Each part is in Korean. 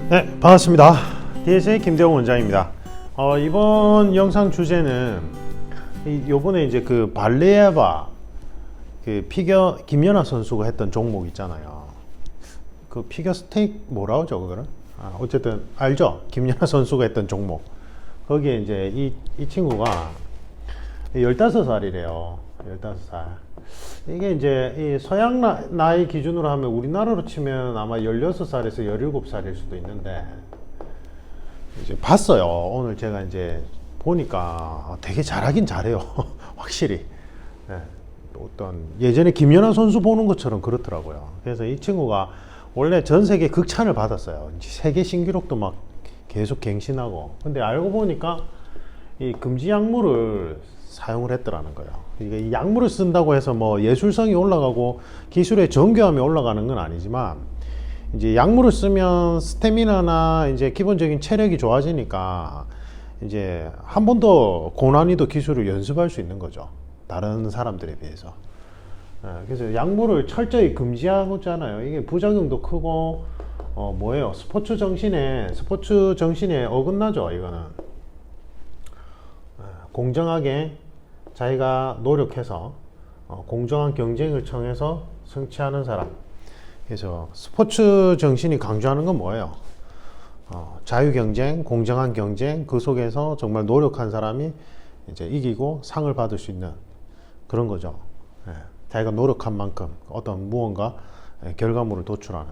네, 반갑습니다. DSA 김대웅 원장입니다. 이번 영상 주제는 요번에 이제 그 발리에바 그 피겨 김연아 선수가 했던 종목 있잖아요. 그 피겨 스테이크 뭐라 하죠 그거는? 어쨌든 알죠? 김연아 선수가 했던 종목. 거기에 이제 이 친구가 15살이래요. 15살. 이게 이제 이 서양 나이 기준으로 하면 우리나라로 치면 아마 16살에서 17살일 수도 있는데, 이제 봤어요. 오늘 제가 이제 보니까 되게 잘하긴 잘해요. 확실히. 네. 어떤 예전에 김연아 선수 보는 것처럼 그렇더라고요. 그래서 이 친구가 원래 전 세계 극찬을 받았어요. 세계 신기록도 막 계속 갱신하고. 근데 알고 보니까 이 금지 약물을 사용을 했더라는 거예요. 이게 이 약물을 쓴다고 해서 뭐 예술성이 올라가고 기술의 정교함이 올라가는 건 아니지만, 이제 약물을 쓰면 스태미나나 이제 기본적인 체력이 좋아지니까 이제 한 번 더 고난이도 기술을 연습할 수 있는 거죠. 다른 사람들에 비해서. 그래서 약물을 철저히 금지하고잖아요. 이게 부작용도 크고 뭐예요? 스포츠 정신에 어긋나죠. 이거는 공정하게 자기가 노력해서 공정한 경쟁을 청해서 성취하는 사람. 그래서 스포츠 정신이 강조하는 건 뭐예요? 자유 경쟁, 공정한 경쟁, 그 속에서 정말 노력한 사람이 이제 이기고 상을 받을 수 있는 그런 거죠. 자기가 노력한 만큼 어떤 무언가 결과물을 도출하는.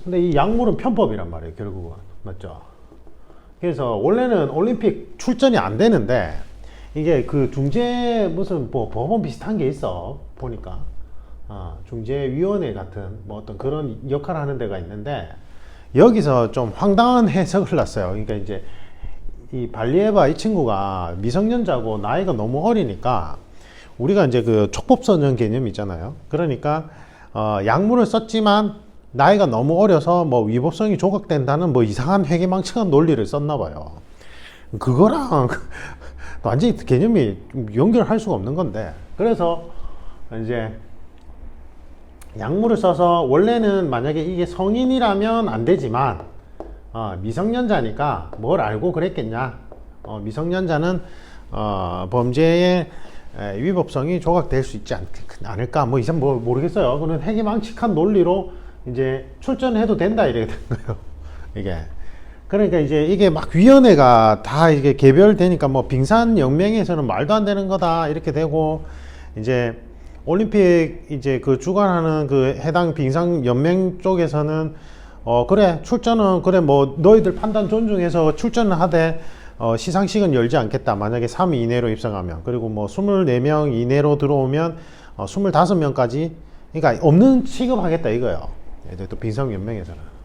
근데 이 약물은 편법이란 말이에요, 결국은. 맞죠? 그래서 원래는 올림픽 출전이 안 되는데, 이게 그 중재 무슨 뭐 법원 비슷한 게 있어 보니까. 중재위원회 같은 뭐 어떤 그런 역할을 하는 데가 있는데, 여기서 좀 황당한 해석을 났어요. 그러니까 이제 이 발리에바 이 친구가 미성년자고 나이가 너무 어리니까, 우리가 이제 그 촉법소년 개념이 있잖아요. 그러니까 약물을 썼지만 나이가 너무 어려서 뭐 위법성이 조각된다는 뭐 이상한 회계망측한 논리를 썼나 봐요. 그거랑 완전히 개념이 연결할 수가 없는 건데, 그래서 이제 약물을 써서, 원래는 만약에 이게 성인이라면 안 되지만 미성년자니까 뭘 알고 그랬겠냐. 미성년자는 범죄의 위법성이 조각될 수 있지 않을까, 뭐 이상 뭐 모르겠어요. 그는 회계망측한 논리로 이제 출전해도 된다 이렇게 된 거예요. 이게 그러니까 이제 이게 막 위원회가 다 이게 개별되니까 뭐 빙산연맹에서는 말도 안 되는 거다 이렇게 되고, 이제 올림픽 이제 그 주관하는 그 해당 빙상연맹 쪽에서는 그래 출전은 그래 뭐 너희들 판단 존중해서 출전을 하되 시상식은 열지 않겠다. 만약에 3위 이내로 입성하면. 그리고 뭐 24명 이내로 들어오면 25명까지 그러니까 없는 취급하겠다 이거예요. 또 빙상연맹에서는.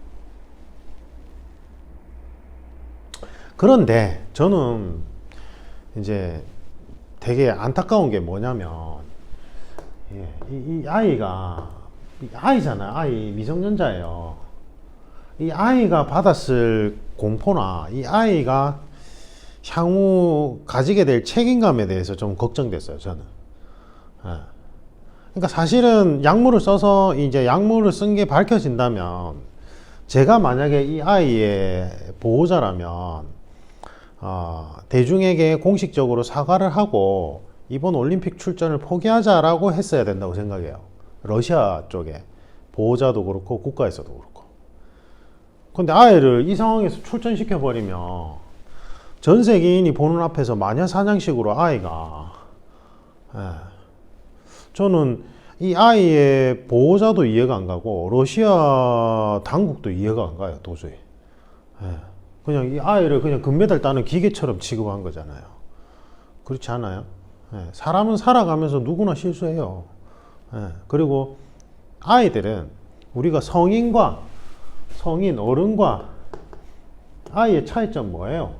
그런데 저는 이제 되게 안타까운 게 뭐냐면, 이 아이가, 아이잖아요. 아이 미성년자예요. 이 아이가 받았을 공포나 이 아이가 향후 가지게 될 책임감에 대해서 좀 걱정됐어요, 저는. 그러니까 사실은 약물을 써서 이제 약물을 쓴 게 밝혀진다면, 제가 만약에 이 아이의 보호자라면 대중에게 공식적으로 사과를 하고 이번 올림픽 출전을 포기하자라고 했어야 된다고 생각해요. 러시아 쪽에 보호자도 그렇고 국가에서도 그렇고. 근데 아이를 이 상황에서 출전시켜 버리면 전 세계인이 보는 앞에서 마녀사냥식으로 아이가, 저는 이 아이의 보호자도 이해가 안 가고 러시아 당국도 이해가 안 가요, 도저히. 그냥 이 아이를 그냥 금메달 따는 기계처럼 취급한 거잖아요. 그렇지 않아요? 사람은 살아가면서 누구나 실수해요. 그리고 아이들은 우리가 성인, 어른과 아이의 차이점 뭐예요?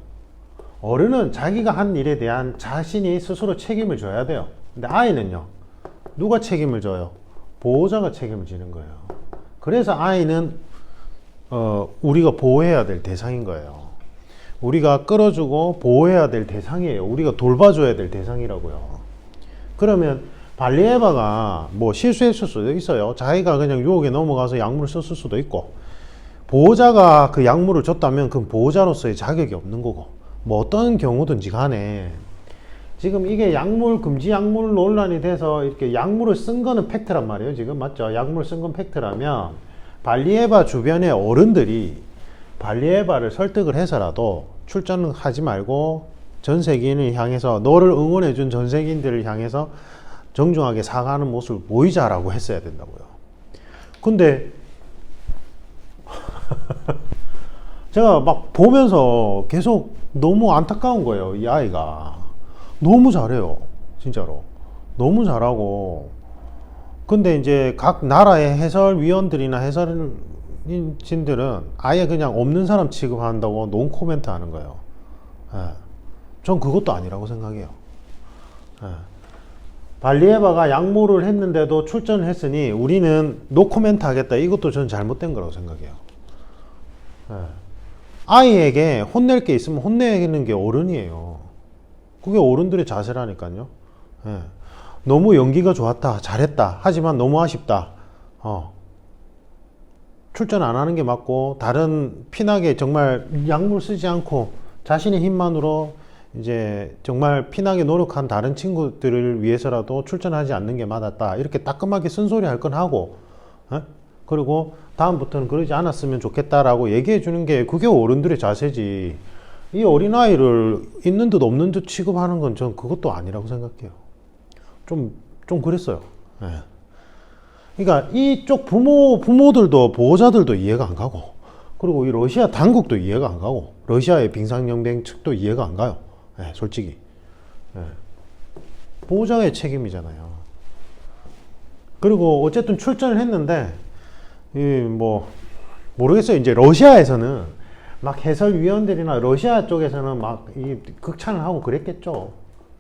어른은 자기가 한 일에 대한 자신이 스스로 책임을 져야 돼요. 근데 아이는요, 누가 책임을 져요? 보호자가 책임을 지는 거예요. 그래서 아이는 우리가 보호해야 될 대상인 거예요. 우리가 끌어주고 보호해야 될 대상이에요. 우리가 돌봐줘야 될 대상이라고요. 그러면 발리에바가 뭐 실수했을 수도 있어요. 자기가 그냥 유혹에 넘어가서 약물을 썼을 수도 있고, 보호자가 그 약물을 줬다면 그 보호자로서의 자격이 없는 거고, 뭐 어떤 경우든지 간에 지금 이게 약물 금지 약물 논란이 돼서 이렇게 약물을 쓴 거는 팩트란 말이에요. 지금 맞죠? 약물 쓴 건 팩트라면 발리에바 주변의 어른들이 발리에바를 설득을 해서라도 출전하지 말고 전 세계인을 향해서, 너를 응원해 준 전 세계인들을 향해서 정중하게 사과하는 모습을 보이자라고 했어야 된다고요. 근데 제가 막 보면서 계속 너무 안타까운 거예요. 이 아이가 너무 잘해요, 진짜로 너무 잘하고. 근데 이제 각 나라의 해설위원들이나 해설인진들은 아예 그냥 없는 사람 취급한다고 노코멘트 하는 거예요. 예. 전 그것도 아니라고 생각해요. 예. 발리에바가 약물을 했는데도 출전을 했으니 우리는 노코멘트 하겠다, 이것도 전 잘못된 거라고 생각해요. 예. 아이에게 혼낼 게 있으면 혼내는 게 어른이에요. 그게 어른들의 자세라니까요. 예. 너무 연기가 좋았다, 잘했다, 하지만 너무 아쉽다, 출전 안 하는 게 맞고, 다른 피나게 정말 약물 쓰지 않고 자신의 힘만으로 이제 정말 피나게 노력한 다른 친구들을 위해서라도 출전하지 않는 게 맞았다, 이렇게 따끔하게 쓴소리 할 건 하고, 그리고 다음부터는 그러지 않았으면 좋겠다라고 얘기해 주는 게, 그게 어른들의 자세지. 이 어린아이를 있는 듯 없는 듯 취급하는 건 전 그것도 아니라고 생각해요. 좀 그랬어요. 예. 그러니까 이쪽 부모들도, 보호자들도 이해가 안 가고, 그리고 이 러시아 당국도 이해가 안 가고, 러시아의 빙상연맹 측도 이해가 안 가요. 예, 솔직히. 예. 보호자의 책임이잖아요. 그리고 어쨌든 출전을 했는데, 뭐 모르겠어요. 이제 러시아에서는 막 해설위원들이나 러시아 쪽에서는 막 이 극찬을 하고 그랬겠죠.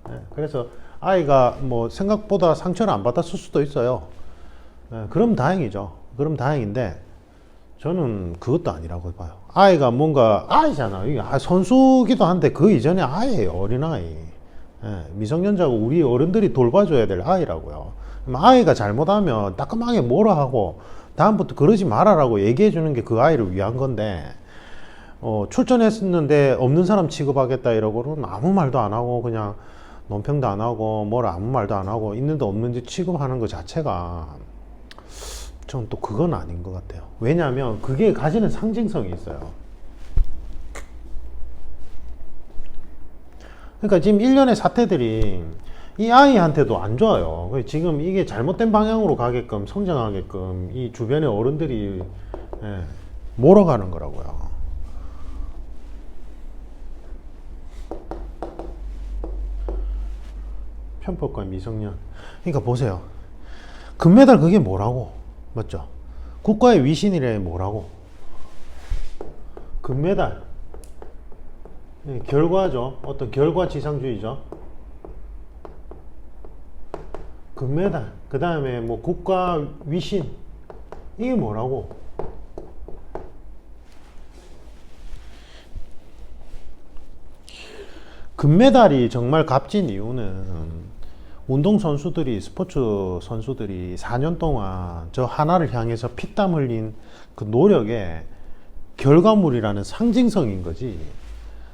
예, 그래서 아이가 뭐 생각보다 상처를 안 받았을 수도 있어요. 예, 그럼 다행이죠. 그럼 다행인데 저는 그것도 아니라고 봐요. 아이가 뭔가 아이잖아. 이게 선수기도 한데 그 이전에 아이예요. 어린아이. 예, 미성년자고 우리 어른들이 돌봐줘야 될 아이라고요. 아이가 잘못하면 따끔하게 뭐라 하고 다음부터 그러지 말아라고 얘기해 주는 게 그 아이를 위한 건데, 출전했었는데 없는 사람 취급하겠다 이러고는 아무 말도 안 하고 그냥 논평도 안 하고 뭘 아무 말도 안 하고 있는데 없는지 취급하는 것 자체가 전 또 그건 아닌 것 같아요. 왜냐하면 그게 가지는 상징성이 있어요. 그러니까 지금 일련의 사태들이 이 아이한테도 안 좋아요. 지금 이게 잘못된 방향으로 가게끔, 성장하게끔 이 주변의 어른들이 몰아가는 거라고요. 편법과 미성년. 그러니까 보세요. 금메달 그게 뭐라고? 맞죠? 국가의 위신이래 뭐라고? 금메달. 결과죠. 어떤 결과 지상주의죠. 금메달. 그 다음에 뭐 국가 위신. 이게 뭐라고? 금메달이 정말 값진 이유는 운동선수들이, 스포츠 선수들이 4년 동안 저 하나를 향해서 피땀 흘린 그 노력의 결과물이라는 상징성인 거지.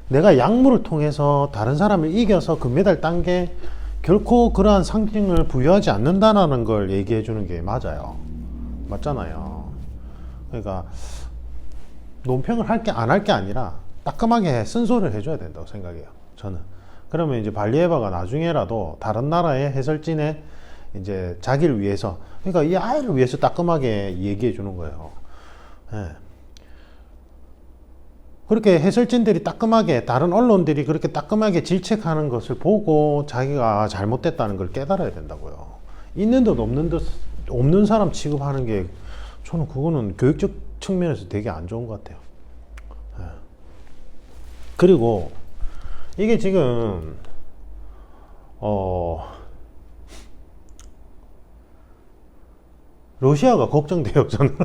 내가 약물을 통해서 다른 사람을 이겨서 금메달 딴 게 결코 그러한 상징을 부여하지 않는다는 걸 얘기해 주는 게 맞아요. 맞잖아요. 그러니까 논평을 할 게 안 할 게 아니라 따끔하게 쓴소리를 해줘야 된다고 생각해요, 저는. 그러면 이제 발리에바가 나중에라도 다른 나라의 해설진의 이제 자기를 위해서, 그러니까 이 아이를 위해서 따끔하게 얘기해 주는 거예요. 예. 그렇게 해설진들이 따끔하게, 다른 언론들이 그렇게 따끔하게 질책하는 것을 보고 자기가 잘못됐다는 걸 깨달아야 된다고요. 있는 듯 없는 듯 없는 사람 취급하는 게, 저는 그거는 교육적 측면에서 되게 안 좋은 것 같아요. 예. 그리고 이게 지금 러시아가 걱정돼요, 저는.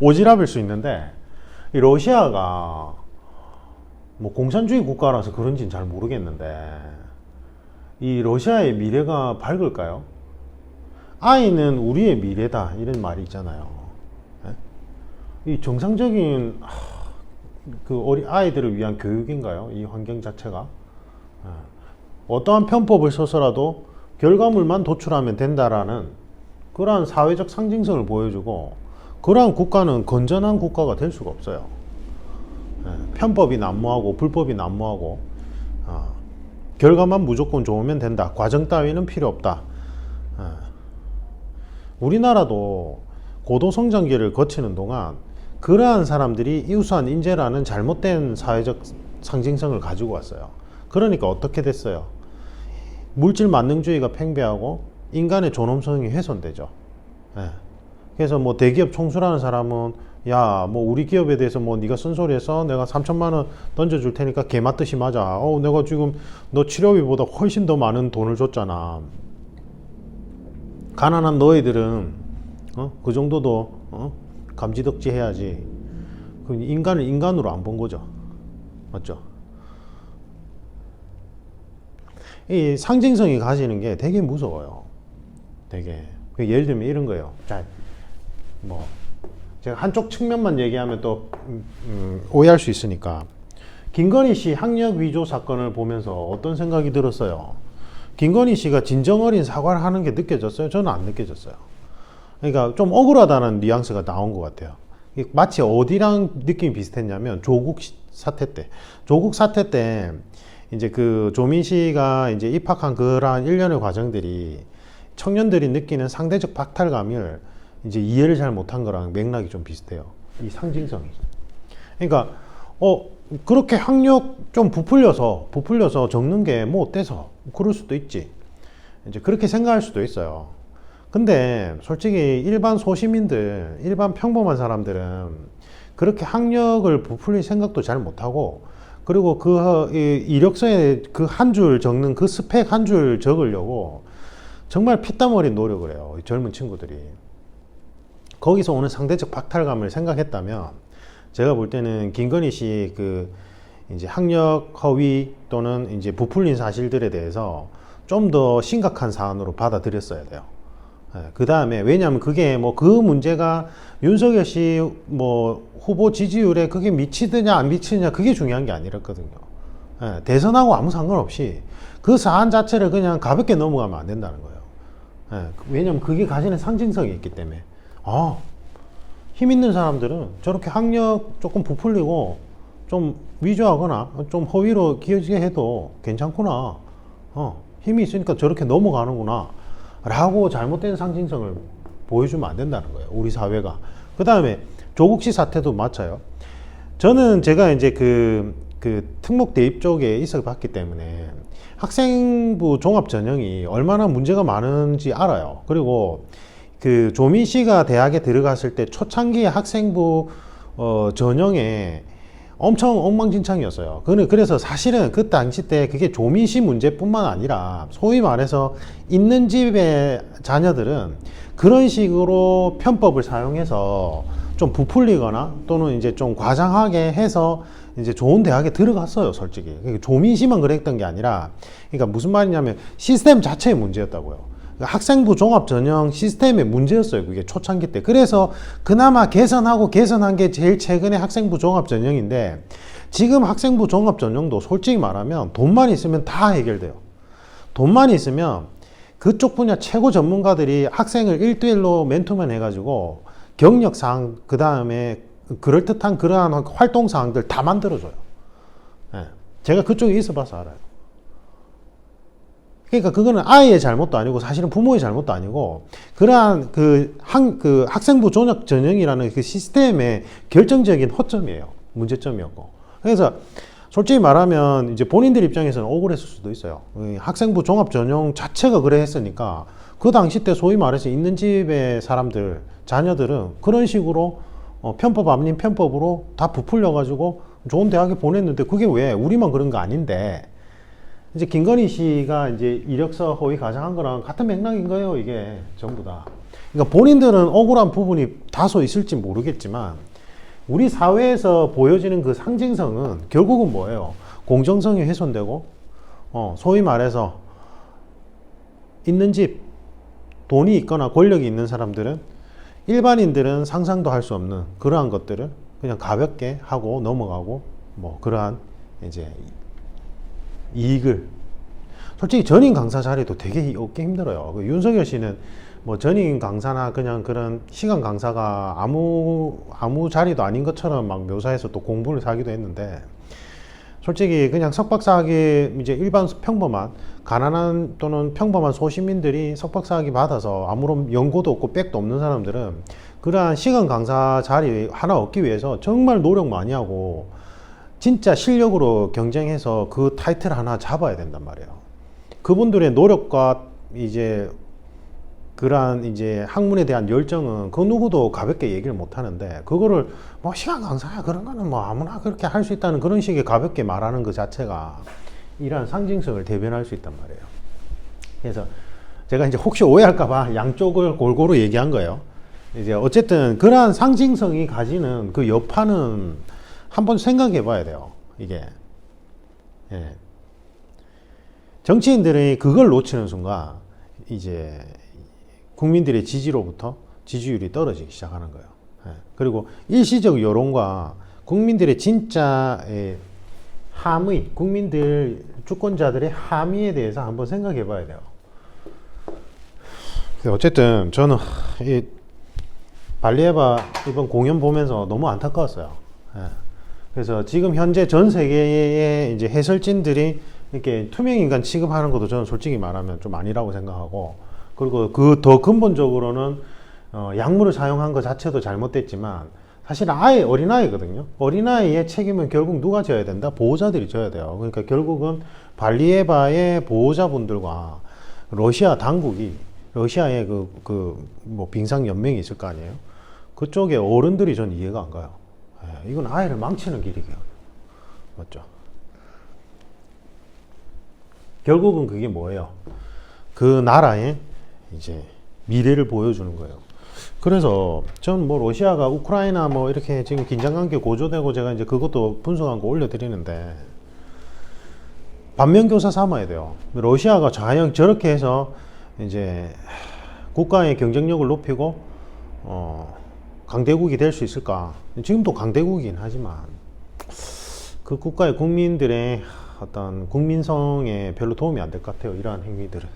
오지랖일 수 있는데, 이 러시아가 뭐 공산주의 국가라서 그런지는 잘 모르겠는데, 이 러시아의 미래가 밝을까요? 아이는 우리의 미래다, 이런 말이 있잖아요. 예? 이 정상적인 그 어린 아이들을 위한 교육인가요? 이 환경 자체가 어떠한 편법을 써서라도 결과물만 도출하면 된다라는 그러한 사회적 상징성을 보여주고, 그러한 국가는 건전한 국가가 될 수가 없어요. 편법이 난무하고 불법이 난무하고 결과만 무조건 좋으면 된다, 과정 따위는 필요 없다. 우리나라도 고도성장기를 거치는 동안 그러한 사람들이 이우수한 인재라는 잘못된 사회적 상징성을 가지고 왔어요. 그러니까 어떻게 됐어요? 물질 만능주의가 팽배하고 인간의 존엄성이 훼손되죠. 그래서 뭐 대기업 총수라는 사람은 야, 뭐 우리 기업에 대해서 뭐 네가 쓴소리해서 내가 3천만 원 던져줄 테니까 개 맞듯이 맞아. 내가 지금 너 치료비보다 훨씬 더 많은 돈을 줬잖아. 가난한 너희들은 그 정도도 감지덕지 해야지. 그 인간을 인간으로 안 본 거죠. 맞죠? 이 상징성이 가지는 게 되게 무서워요. 되게. 예를 들면 이런 거예요. 자, 뭐 제가 한쪽 측면만 얘기하면 또 오해할 수 있으니까, 김건희 씨 학력 위조 사건을 보면서 어떤 생각이 들었어요? 김건희 씨가 진정 어린 사과를 하는 게 느껴졌어요? 저는 안 느껴졌어요. 그러니까 좀 억울하다는 뉘앙스가 나온 것 같아요. 마치 어디랑 느낌이 비슷했냐면 조국 사태 때. 조국 사태 때 이제 그 조민 씨가 이제 입학한 그러한 일련의 과정들이 청년들이 느끼는 상대적 박탈감을 이제 이해를 잘 못한 거랑 맥락이 좀 비슷해요. 이 상징성이. 그러니까 그렇게 학력 좀 부풀려서 적는 게 뭐 어때서 그럴 수도 있지. 이제 그렇게 생각할 수도 있어요. 근데 솔직히 일반 소시민들, 일반 평범한 사람들은 그렇게 학력을 부풀릴 생각도 잘 못하고, 그리고 그 이력서에 그 한 줄 적는 그 스펙 한 줄 적으려고 정말 피땀 어린 노력을 해요. 이 젊은 친구들이. 거기서 오는 상대적 박탈감을 생각했다면, 제가 볼 때는 김건희 씨 그 이제 학력 허위 또는 이제 부풀린 사실들에 대해서 좀 더 심각한 사안으로 받아들였어야 돼요. 그 다음에, 왜냐하면 그게 뭐 그 문제가 윤석열 씨 뭐 후보 지지율에 그게 미치느냐 안 미치느냐 그게 중요한 게 아니었거든요. 대선하고 아무 상관없이 그 사안 자체를 그냥 가볍게 넘어가면 안 된다는 거예요. 왜냐하면 그게 가지는 상징성이 있기 때문에. 힘 있는 사람들은 저렇게 학력 조금 부풀리고 좀 위조하거나 좀 허위로 기여지게 해도 괜찮구나. 힘이 있으니까 저렇게 넘어가는구나. 라고 잘못된 상징성을 보여주면 안 된다는 거예요. 우리 사회가. 그 다음에 조국 씨 사태도 마찬가지요. 저는 제가 이제 그 특목 대입 쪽에 있어 봤기 때문에 학생부 종합 전형이 얼마나 문제가 많은지 알아요. 그리고 그 조민 씨가 대학에 들어갔을 때 초창기에 학생부 전형에 엄청 엉망진창이었어요. 그래서 사실은 그 당시 때 그게 조민 씨 문제뿐만 아니라 소위 말해서 있는 집의 자녀들은 그런 식으로 편법을 사용해서 좀 부풀리거나 또는 이제 좀 과장하게 해서 이제 좋은 대학에 들어갔어요, 솔직히. 조민 씨만 그랬던 게 아니라, 그러니까 무슨 말이냐면 시스템 자체의 문제였다고요. 학생부 종합 전형 시스템의 문제였어요, 그게 초창기 때. 그래서 그나마 개선한 게 제일 최근에 학생부 종합 전형인데, 지금 학생부 종합 전형도 솔직히 말하면 돈만 있으면 다 해결돼요. 돈만 있으면 그쪽 분야 최고 전문가들이 학생을 1대1로 맨투맨 해가지고 경력사항, 그 다음에 그럴듯한 그러한 활동사항들 다 만들어줘요. 제가 그쪽에 있어 봐서 알아요. 그러니까 그거는 아이의 잘못도 아니고 사실은 부모의 잘못도 아니고, 그러한 그 학생부 종합 전형이라는 그 시스템의 결정적인 허점이에요. 문제점이었고. 그래서 솔직히 말하면 이제 본인들 입장에서는 억울했을 수도 있어요. 학생부 종합 전형 자체가 그래 했으니까 그 당시 때 소위 말해서 있는 집의 사람들, 자녀들은 그런 식으로 편법 아닌 편법으로 다 부풀려 가지고 좋은 대학에 보냈는데, 그게 왜 우리만 그런 거 아닌데, 이제 김건희 씨가 이제 이력서 허위 가장한 거랑 같은 맥락인 거예요, 이게 전부 다. 그러니까 본인들은 억울한 부분이 다소 있을지 모르겠지만, 우리 사회에서 보여지는 그 상징성은 결국은 뭐예요? 공정성이 훼손되고, 소위 말해서 있는 집, 돈이 있거나 권력이 있는 사람들은 일반인들은 상상도 할 수 없는 그러한 것들을 그냥 가볍게 하고 넘어가고 뭐 그러한 이제 이익을 솔직히 전임 강사 자리도 되게 얻기 힘들어요. 그 윤석열 씨는 뭐 전임 강사나 그냥 그런 시간 강사가 아무 자리도 아닌 것처럼 막 묘사해서 또 공부를 사기도 했는데 솔직히 그냥 석박사학위 이제 일반 평범한 가난한 또는 평범한 소시민들이 석박사학위 받아서 아무런 연고도 없고 백도 없는 사람들은 그러한 시간 강사 자리 하나 얻기 위해서 정말 노력 많이 하고 진짜 실력으로 경쟁해서 그 타이틀 하나 잡아야 된단 말이에요. 그분들의 노력과 이제 그러한 이제 학문에 대한 열정은 그 누구도 가볍게 얘기를 못 하는데 그거를 뭐 시간 강사야 그런 거는 뭐 아무나 그렇게 할 수 있다는 그런 식의 가볍게 말하는 그 자체가 이러한 상징성을 대변할 수 있단 말이에요. 그래서 제가 이제 혹시 오해할까봐 양쪽을 골고루 얘기한 거예요. 이제 어쨌든 그러한 상징성이 가지는 그 여파는 한번 생각해 봐야 돼요. 이게 예. 정치인들이 그걸 놓치는 순간 이제 국민들의 지지로부터 지지율이 떨어지기 시작하는 거예요. 예. 그리고 일시적 여론과 국민들의 진짜 함의, 국민들 주권자들의 함의에 대해서 한번 생각해 봐야 돼요. 어쨌든 저는 이 발리에바 이번 공연 보면서 너무 안타까웠어요. 예. 그래서 지금 현재 전 세계의 이제 해설진들이 이렇게 투명인간 취급하는 것도 저는 솔직히 말하면 좀 아니라고 생각하고, 그리고 그 더 근본적으로는 약물을 사용한 것 자체도 잘못됐지만 사실 아예 어린아이거든요. 어린아이의 책임은 결국 누가 져야 된다? 보호자들이 져야 돼요. 그러니까 결국은 발리에바의 보호자분들과 러시아 당국이, 러시아의 뭐 빙상 연맹이 있을 거 아니에요. 그쪽에 어른들이 전 이해가 안 가요. 예, 이건 아이를 망치는 길이에요. 맞죠? 결국은 그게 뭐예요? 그 나라의 이제 미래를 보여주는 거예요. 그래서 전 뭐 러시아가 우크라이나 뭐 이렇게 지금 긴장관계 고조되고 제가 이제 그것도 분석한 거 올려드리는데 반면교사 삼아야 돼요. 러시아가 과연 저렇게 해서 이제 국가의 경쟁력을 높이고 강대국이 될 수 있을까? 지금도 강대국이긴 하지만 그 국가의 국민들의 어떤 국민성에 별로 도움이 안 될 것 같아요. 이러한 행위들은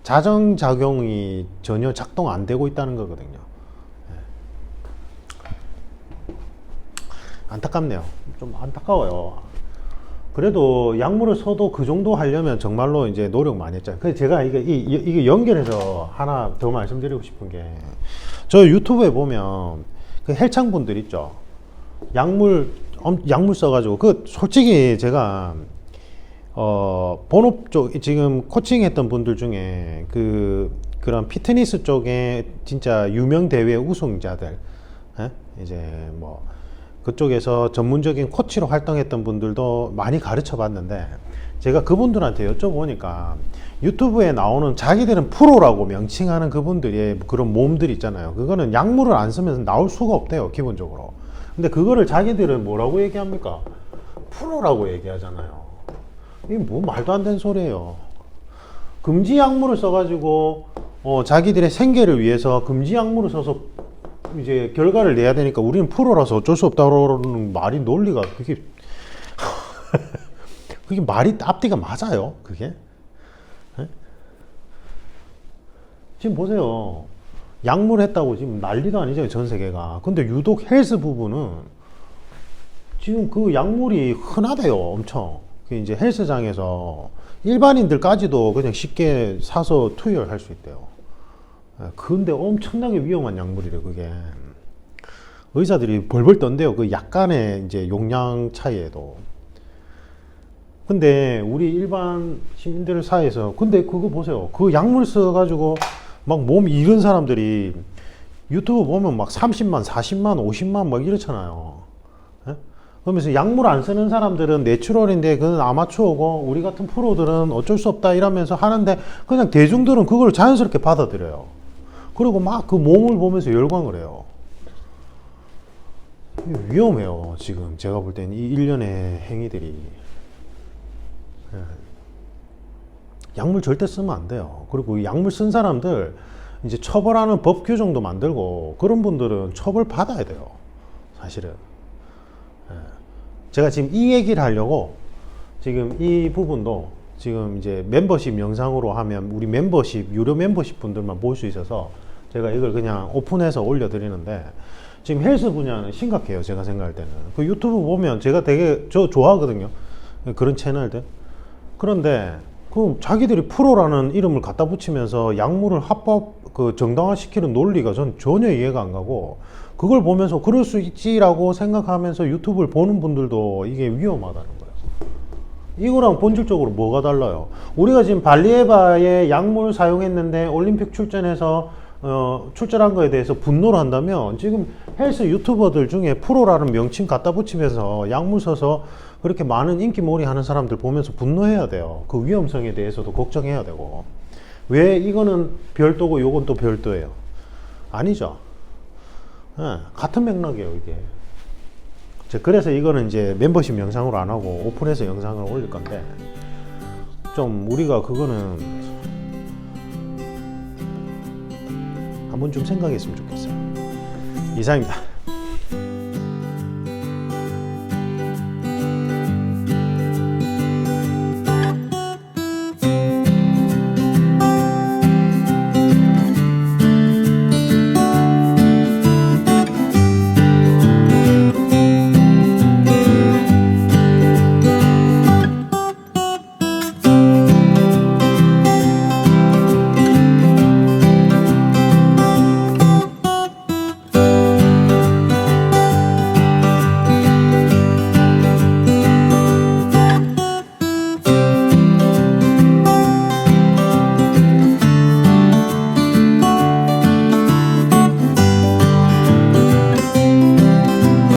자정작용이 전혀 작동 안 되고 있다는 거거든요. 안타깝네요. 좀 안타까워요. 그래도 약물을 써도 그 정도 하려면 정말로 이제 노력 많이 했잖아요. 그래서 제가 이게 연결해서 하나 더 말씀드리고 싶은 게, 저 유튜브에 보면 그 헬창분들 있죠. 약물 써가지고, 그 솔직히 제가 본업 쪽 지금 코칭 했던 분들 중에 그런 피트니스 쪽에 진짜 유명 대회 우승자들, 이제 뭐 그쪽에서 전문적인 코치로 활동했던 분들도 많이 가르쳐 봤는데, 제가 그분들한테 여쭤보니까 유튜브에 나오는 자기들은 프로라고 명칭하는 그분들의 그런 몸들 있잖아요. 그거는 약물을 안 쓰면서 나올 수가 없대요, 기본적으로. 근데 그거를 자기들은 뭐라고 얘기합니까? 프로라고 얘기하잖아요. 이게 뭐 말도 안 되는 소리예요. 금지 약물을 써가지고 자기들의 생계를 위해서 금지 약물을 써서 이제 결과를 내야 되니까 우리는 프로라서 어쩔 수 없다는 말이, 논리가 그게 그게 말이 앞뒤가 맞아요? 그게? 네? 지금 보세요. 약물 했다고 지금 난리도 아니죠, 전 세계가. 근데 유독 헬스 부분은 지금 그 약물이 흔하대요, 엄청. 그 이제 헬스장에서 일반인들까지도 그냥 쉽게 사서 투여할 수 있대요. 근데 엄청나게 위험한 약물이래, 그게. 의사들이 벌벌 떤대요. 그 약간의 이제 용량 차이에도. 근데 우리 일반 시민들 사이에서, 근데 그거 보세요. 그 약물 써가지고 막 몸 잃은 사람들이 유튜브 보면 막 30만, 40만, 50만 막 이렇잖아요. 그러면서 약물 안 쓰는 사람들은 내추럴인데 그건 아마추어고 우리 같은 프로들은 어쩔 수 없다 이러면서 하는데, 그냥 대중들은 그걸 자연스럽게 받아들여요. 그리고 막 그 몸을 보면서 열광을 해요. 위험해요. 지금 제가 볼 때는 이 일련의 행위들이. 약물 절대 쓰면 안 돼요. 그리고 이 약물 쓴 사람들 이제 처벌하는 법 규정도 만들고 그런 분들은 처벌 받아야 돼요. 사실은. 예. 제가 지금 이 얘기를 하려고 지금 이 부분도 지금 이제 멤버십 영상으로 하면 우리 멤버십, 유료 멤버십 분들만 볼 수 있어서 제가 이걸 그냥 오픈해서 올려드리는데 지금 헬스 분야는 심각해요. 제가 생각할 때는. 그 유튜브 보면 제가 되게 저 좋아하거든요. 그런 채널들. 그런데 그 자기들이 프로라는 이름을 갖다 붙이면서 약물을 합법 그 정당화시키는 논리가 전 전혀 이해가 안 가고 그걸 보면서 그럴 수 있지라고 생각하면서 유튜브를 보는 분들도 이게 위험하다는 거예요. 이거랑 본질적으로 뭐가 달라요? 우리가 지금 발리에바의 약물 사용했는데 올림픽 출전해서 출전한 거에 대해서 분노를 한다면 지금 헬스 유튜버들 중에 프로라는 명칭 갖다 붙이면서 약물 써서 그렇게 많은 인기몰이 하는 사람들 보면서 분노해야 돼요. 그 위험성에 대해서도 걱정해야 되고. 왜 이거는 별도고 요건 또 별도예요? 아니죠. 네, 같은 맥락이에요, 이게. 그래서 이거는 이제 멤버십 영상으로 안 하고 오픈해서 영상을 올릴 건데, 좀 우리가 그거는 한번 좀 생각했으면 좋겠어요. 이상입니다.